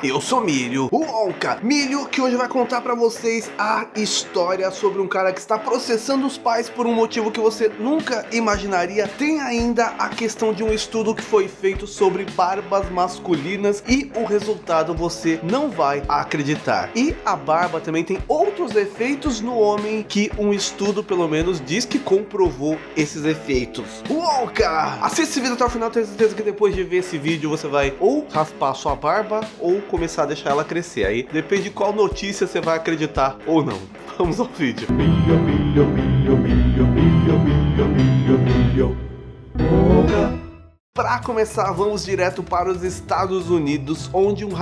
Eu sou Milho, o Onca. Milho que hoje vai contar pra vocês a história sobre um cara que está processando os pais por um motivo que você nunca imaginaria. Tem ainda a questão de um estudo que foi feito sobre barbas masculinas e o resultado você não vai acreditar. E a barba também tem outros efeitos no homem que um estudo pelo menos diz que comprovou esses efeitos. Onca! Assista esse vídeo até o final, tenho certeza que depois de ver esse vídeo você vai ou raspar a sua barba ou começar a deixar ela crescer. Aí depende de qual notícia você vai acreditar ou não. Vamos ao vídeo. Para começar, vamos direto para os Estados Unidos, onde um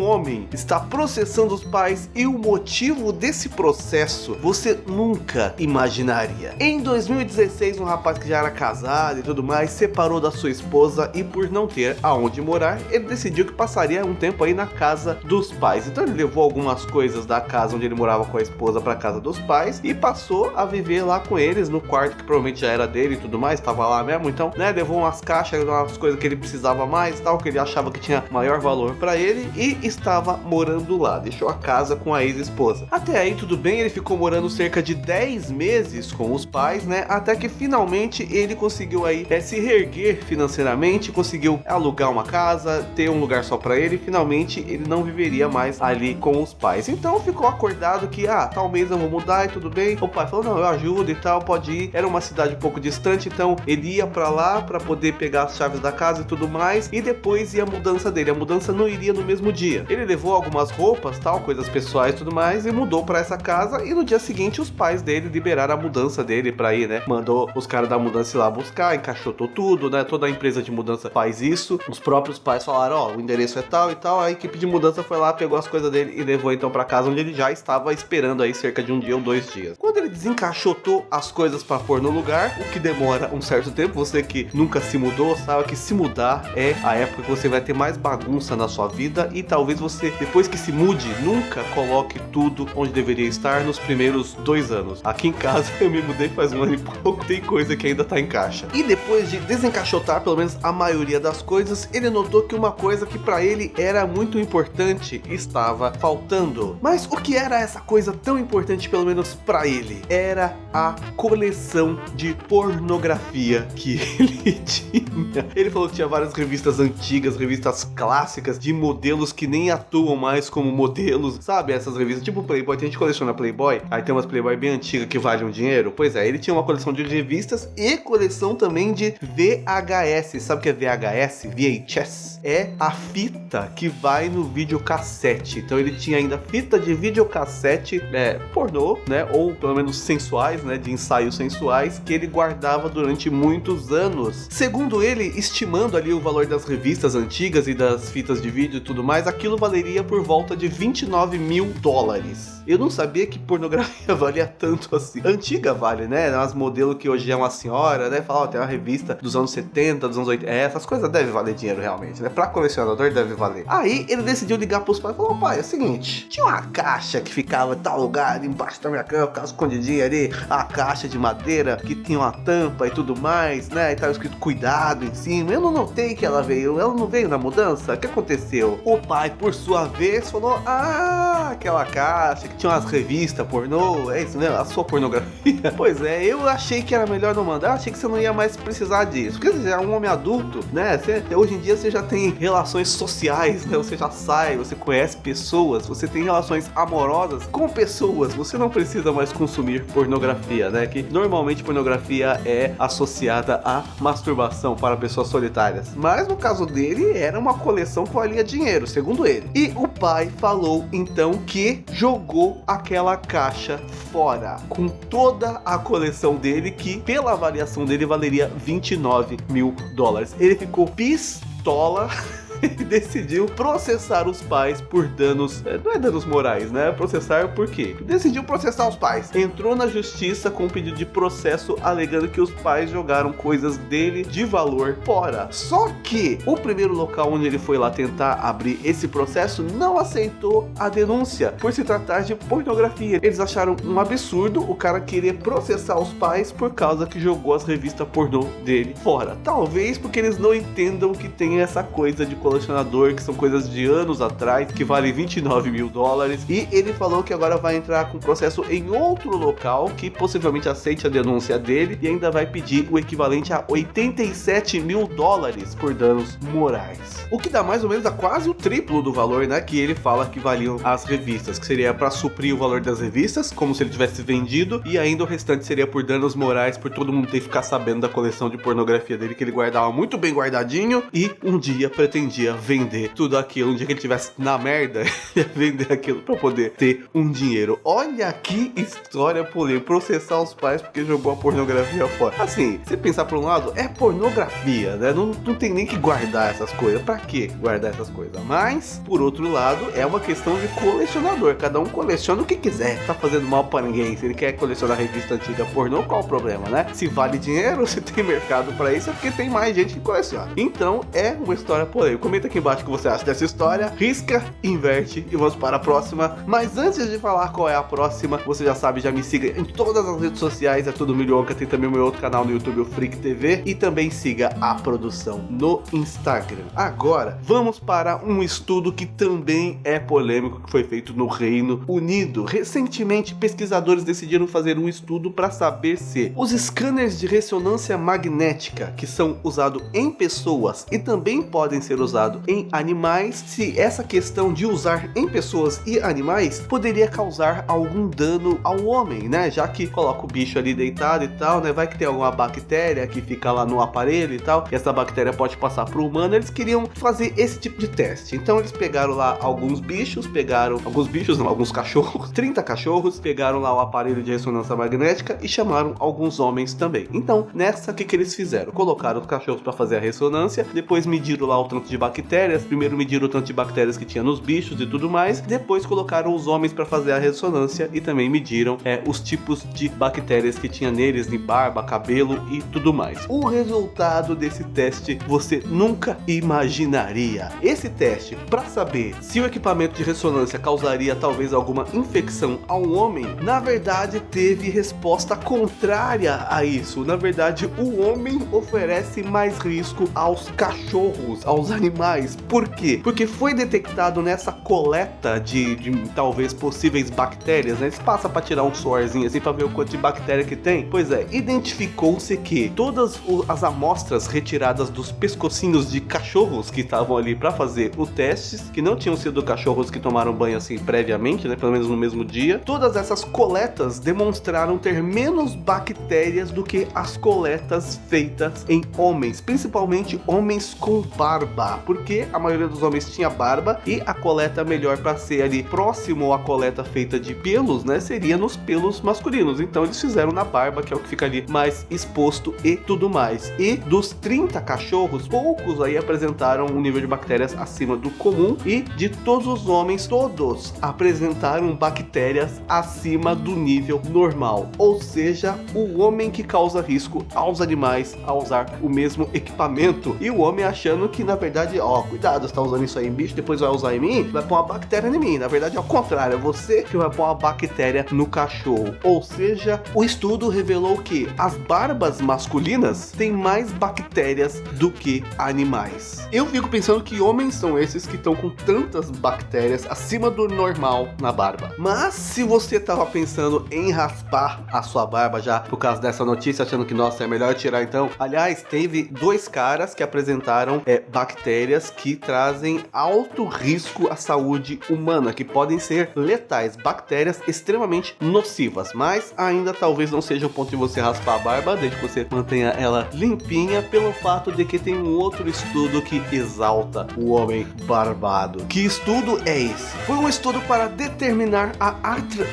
homem está processando os pais e o motivo desse processo você nunca imaginaria. Em 2016, um rapaz que já era casado e tudo mais, separou da sua esposa e por não ter aonde morar, ele decidiu que passaria um tempo aí na casa dos pais. Então ele levou algumas coisas da casa onde ele morava com a esposa para a casa dos pais e passou a viver lá com eles no quarto que provavelmente já era dele e tudo mais, estava lá mesmo, então, né, levou umas caixas, umas coisas que ele precisava mais, tal, que ele achava que tinha maior valor pra ele e estava morando lá, deixou a casa com a ex-esposa. Até aí tudo bem, ele ficou morando cerca de 10 meses com os pais, né, até que finalmente ele conseguiu aí se reerguer financeiramente, conseguiu alugar uma casa, ter um lugar só pra ele, e finalmente ele não viveria mais ali com os pais. Então ficou acordado que, tal mês eu vou mudar e tudo bem. O pai falou, não, eu ajudo e tal, pode ir. Era uma cidade um pouco distante, então ele ia pra lá pra poder pegar as chaves da casa e tudo mais, e depois ia a mudança dele. A mudança não iria no mesmo dia. Ele levou algumas roupas, tal, coisas pessoais e tudo mais, e mudou pra essa casa, e no dia seguinte os pais dele liberaram a mudança dele pra ir, né? Mandou os caras da mudança ir lá buscar, encaixotou tudo, né? Toda a empresa de mudança faz isso. Os próprios pais falaram, o endereço é tal e tal, a equipe de mudança foi lá, pegou as coisas dele e levou então pra casa, onde ele já estava esperando aí cerca de um dia ou 2 dias. Quando ele desencaixotou as coisas pra pôr no lugar, o que demora um certo tempo, você que nunca se mudou, sabe que se mudar é a época que você vai ter mais bagunça na sua vida e talvez você, depois que se mude, nunca coloque tudo onde deveria estar nos primeiros 2 anos. Aqui em casa eu me mudei faz 1 ano e pouco, tem coisa que ainda tá em caixa. E depois de desencaixotar pelo menos a maioria das coisas, ele notou que uma coisa que pra ele era muito importante estava faltando. Mas o que era essa coisa tão importante, pelo menos pra ele? Era a coleção de pornografia que ele tinha. Ele falou que tinha várias revistas antigas, revistas clássicas, de modelos que nem atuam mais como modelos, sabe? Essas revistas, tipo Playboy, tem gente que coleciona Playboy, aí tem umas Playboy bem antigas que valem um dinheiro. Pois é, ele tinha uma coleção de revistas e coleção também de VHS. Sabe o que é VHS? VHS? É a fita que vai no videocassete. Então ele tinha ainda fita de videocassete, pornô, né? Ou pelo menos sensuais, né? De ensaios sensuais, que ele guardava durante muitos anos. Segundo ele, estimando ali o valor das revistas antigas e das fitas de vídeo e tudo mais, aquilo valeria por volta de $29 mil. Eu não sabia que pornografia valia tanto assim. Antiga vale, né? As modelos que hoje é uma senhora, né? Fala, tem uma revista dos anos 70, dos anos 80. Essas coisas devem valer dinheiro realmente, né? Pra colecionador deve valer. Aí ele decidiu ligar pros pais e falou, pai, é o seguinte, tinha uma caixa que ficava em tal lugar, embaixo da minha cama, ficava escondidinha ali, a caixa de madeira que tinha uma tampa e tudo mais, né? E tava escrito cuidado em cima. Eu não notei que ela não veio na mudança. O que aconteceu? O pai, por sua vez, falou, aquela caixa que tinha umas revistas pornô, é isso mesmo? A sua pornografia? Pois é, eu achei que era melhor não mandar, achei que você não ia mais precisar disso. Porque você já é um homem adulto, né? Hoje em dia você já tem relações sociais, né? Você já sai, você conhece pessoas, você tem relações amorosas com pessoas, você não precisa mais consumir pornografia, né? Que normalmente pornografia é associada à masturbação para pessoas solitárias. Mas no caso dele, era uma coleção que valia dinheiro, segundo ele. E o pai falou então que jogou aquela caixa fora, com toda a coleção dele, que pela avaliação dele valeria $29 mil. Ele ficou pistola e decidiu processar os pais por danos, não é danos morais, né? Processar por quê? Decidiu processar os pais. Entrou na justiça com um pedido de processo alegando que os pais jogaram coisas dele de valor fora. Só que o primeiro local onde ele foi lá tentar abrir esse processo não aceitou a denúncia por se tratar de pornografia. Eles acharam um absurdo o cara querer processar os pais por causa que jogou as revistas pornô dele fora. Talvez porque eles não entendam que tem essa coisa de colocar colecionador, que são coisas de anos atrás, que valem 29 mil dólares. E ele falou que agora vai entrar com processo em outro local, que possivelmente aceite a denúncia dele, e ainda vai pedir o equivalente a 87 mil dólares por danos morais. O que dá mais ou menos a quase o triplo do valor, né, que ele fala que valiam as revistas, que seria para suprir o valor das revistas, como se ele tivesse vendido, e ainda o restante seria por danos morais, por todo mundo ter que ficar sabendo da coleção de pornografia dele, que ele guardava muito bem guardadinho, e um dia pretendia vender tudo aquilo. Um dia que ele estivesse na merda, ia vender aquilo para poder ter um dinheiro. Olha que história polêmica, processar os pais porque jogou a pornografia fora. Assim, se pensar por um lado, é pornografia, né? Não tem nem que guardar essas coisas. Pra que guardar essas coisas? Mas, por outro lado, é uma questão de colecionador. Cada um coleciona o que quiser. Tá fazendo mal pra ninguém. Se ele quer colecionar revista antiga pornô, qual o problema, né? Se vale dinheiro, se tem mercado pra isso, é porque tem mais gente que coleciona. Então, é uma história polêmica. Comenta aqui embaixo o que você acha dessa história. Risca, inverte e vamos para a próxima. Mas antes de falar qual é a próxima, você já sabe, já me siga em todas as redes sociais. É tudo Milionca. Tem também o meu outro canal no YouTube, o Freak TV. E também siga a produção no Instagram. Agora, vamos para um estudo que também é polêmico, que foi feito no Reino Unido. Recentemente, pesquisadores decidiram fazer um estudo para saber se os scanners de ressonância magnética, que são usados em pessoas e também podem ser usados em animais, se essa questão de usar em pessoas e animais poderia causar algum dano ao homem, né? Já que coloca o bicho ali deitado e tal, né? Vai que tem alguma bactéria que fica lá no aparelho e tal, e essa bactéria pode passar para o humano. Eles queriam fazer esse tipo de teste. Então eles pegaram lá alguns cachorros, 30 cachorros, pegaram lá o aparelho de ressonância magnética e chamaram alguns homens também. Então, nessa, o que eles fizeram? Colocaram os cachorros para fazer a ressonância, depois mediram lá o tanto de bactérias, primeiro mediram o tanto de bactérias que tinha nos bichos e tudo mais, depois colocaram os homens para fazer a ressonância e também mediram os tipos de bactérias que tinha neles, de barba, cabelo e tudo mais. O resultado desse teste você nunca imaginaria. Esse teste, para saber se o equipamento de ressonância causaria talvez alguma infecção ao homem, na verdade teve resposta contrária a isso. Na verdade, o homem oferece mais risco aos cachorros, aos animais. Por quê? Porque foi detectado nessa coleta de talvez possíveis bactérias, né? Eles passam para tirar um suorzinho assim para ver o quanto de bactéria que tem. Pois é, identificou-se que todas as amostras retiradas dos pescocinhos de cachorros que estavam ali para fazer o teste, que não tinham sido cachorros que tomaram banho assim previamente, né? Pelo menos no mesmo dia, todas essas coletas demonstraram ter menos bactérias do que as coletas feitas em homens, principalmente homens com barba, porque a maioria dos homens tinha barba e a coleta melhor para ser ali próximo à coleta feita de pelos, né, seria nos pelos masculinos. Então eles fizeram na barba, que é o que fica ali mais exposto e tudo mais. E dos 30 cachorros, poucos aí apresentaram um nível de bactérias acima do comum, e de todos os homens, todos apresentaram bactérias acima do nível normal. Ou seja, o homem que causa risco aos animais ao usar o mesmo equipamento, e o homem achando que na verdade, cuidado, você tá usando isso aí em bicho, depois vai usar em mim, vai pôr uma bactéria em mim. Na verdade é ao contrário, é você que vai pôr uma bactéria no cachorro. Ou seja, o estudo revelou que as barbas masculinas têm mais bactérias do que animais. Eu fico pensando que homens são esses que estão com tantas bactérias acima do normal na barba. Mas se você tava pensando em raspar a sua barba já por causa dessa notícia, achando que nossa, é melhor tirar então, aliás, teve 2 caras que apresentaram bactérias que trazem alto risco à saúde humana, que podem ser letais, bactérias extremamente nocivas, mas ainda talvez não seja o ponto de você raspar a barba, desde que você mantenha ela limpinha, pelo fato de que tem um outro estudo que exalta o homem barbado. Que estudo é esse? Foi um estudo para determinar a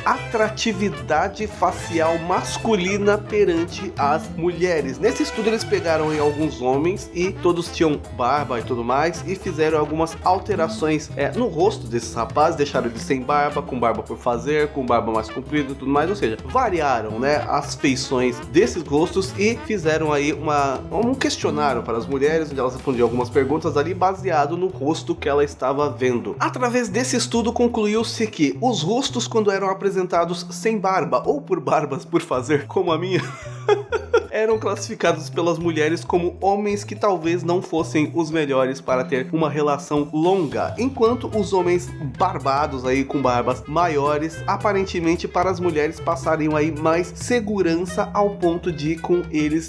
atratividade facial masculina perante as mulheres. Nesse estudo eles pegaram em alguns homens e todos tinham barba e tudo mais, e fizeram algumas alterações no rosto desses rapazes, deixaram eles sem barba, com barba por fazer, com barba mais comprida e tudo mais, ou seja, variaram, né, as feições desses rostos e fizeram aí um questionário para as mulheres, onde elas respondiam algumas perguntas ali baseado no rosto que ela estava vendo. Através desse estudo concluiu-se que os rostos, quando eram apresentados sem barba ou por barbas por fazer, como a minha eram classificados pelas mulheres como homens que talvez não fossem os melhores para ter uma relação longa, enquanto os homens barbados aí com barbas maiores, aparentemente para as mulheres passariam aí mais segurança ao ponto de com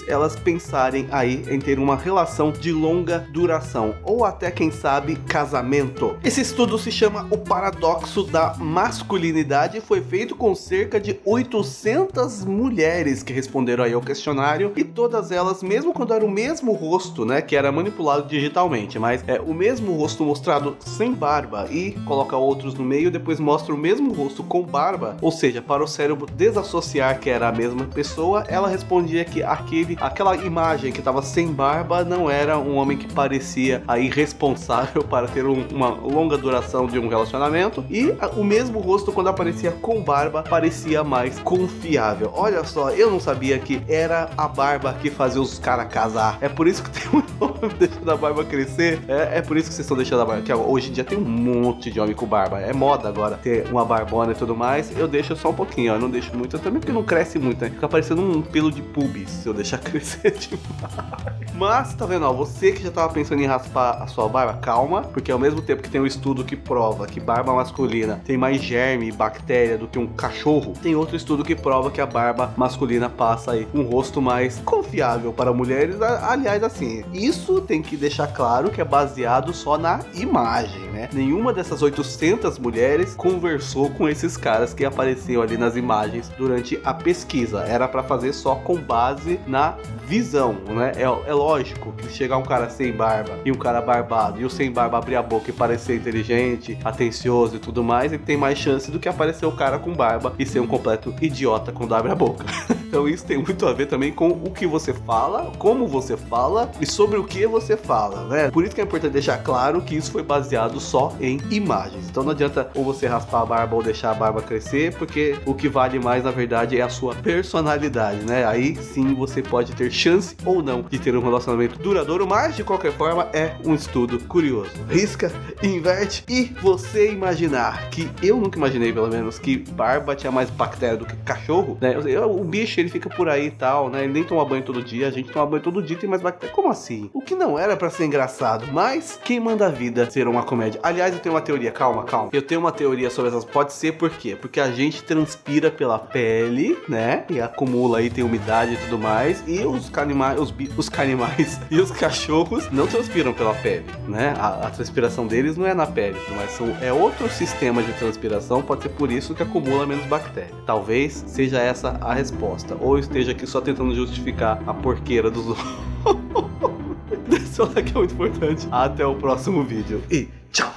elas pensarem aí em ter uma relação de longa duração ou até quem sabe casamento. Esse estudo se chama o paradoxo da masculinidade e foi feito com cerca de 800 mulheres que responderam aí ao questionário e todas elas, mesmo quando era o mesmo rosto, né, que era manipulado digitalmente, mas é o mesmo rosto mostrado sem barba e coloca outros no meio, depois mostra o mesmo rosto com barba, ou seja, para o cérebro desassociar que era a mesma pessoa, ela respondia que aquela imagem que estava sem barba não era um homem que parecia aí responsável para ter uma longa duração de um relacionamento, e o mesmo rosto quando aparecia com barba parecia mais confiável. Olha só, eu não sabia que era a barba que fazia os caras casar. É por isso que tem um nome deixando a barba crescer. É por isso que vocês estão deixando a barba. Que hoje em dia tem um monte de homem com barba. É moda agora ter uma barbona e tudo mais. Eu deixo só um pouquinho, ó. Eu não deixo muito. Também porque não cresce muito, né? Fica parecendo um pelo de pubis se eu deixar crescer demais. Mas, tá vendo, ó, você que já tava pensando em raspar a sua barba, calma, porque ao mesmo tempo que tem um estudo que prova que barba masculina tem mais germe e bactéria do que um cachorro, tem outro estudo que prova que a barba masculina passa aí um rosto mais confiável para mulheres. Aliás, assim, isso tem que deixar claro que é baseado só na imagem, né? Nenhuma dessas 800 mulheres conversou com esses caras que apareciam ali nas imagens durante a pesquisa. Era para fazer só com base na visão, né? É lógico que se chegar um cara sem barba e um cara barbado e o sem barba abrir a boca e parecer inteligente, atencioso e tudo mais, ele tem mais chance do que aparecer o cara com barba e ser um completo idiota quando abre a boca. Então isso tem muito a ver também com o que você fala, como você fala e sobre o que você fala, né? Por isso que é importante deixar claro que isso foi baseado só em imagens. Então não adianta ou você raspar a barba ou deixar a barba crescer, porque o que vale mais na verdade é a sua personalidade, né? Aí sim você pode ter chance ou não de ter um relacionamento duradouro, mas de qualquer forma é um estudo curioso. Risca, inverte e você imaginar que eu nunca imaginei, pelo menos, que barba tinha mais bactéria do que cachorro, né? O bicho ele fica por aí e tal, né? Ele nem toma banho todo dia, a gente toma banho todo dia e tem mais bactéria. Como assim? O que não era pra ser engraçado, mas quem manda a vida ser uma comédia? Aliás, eu tenho uma teoria, calma. Eu tenho uma teoria sobre essas, pode ser por quê? Porque a gente transpira pela pele, né? E acumula aí, tem umidade e tudo mais, e os canimais e os cachorros não transpiram pela pele, né? A transpiração deles não é na pele, mas é outro sistema de transpiração, pode ser por isso que acumula menos bactéria. Talvez seja essa a resposta, ou esteja aqui só tentando justificar a porqueira dos outros. Esse like é muito importante. Até o próximo vídeo e tchau!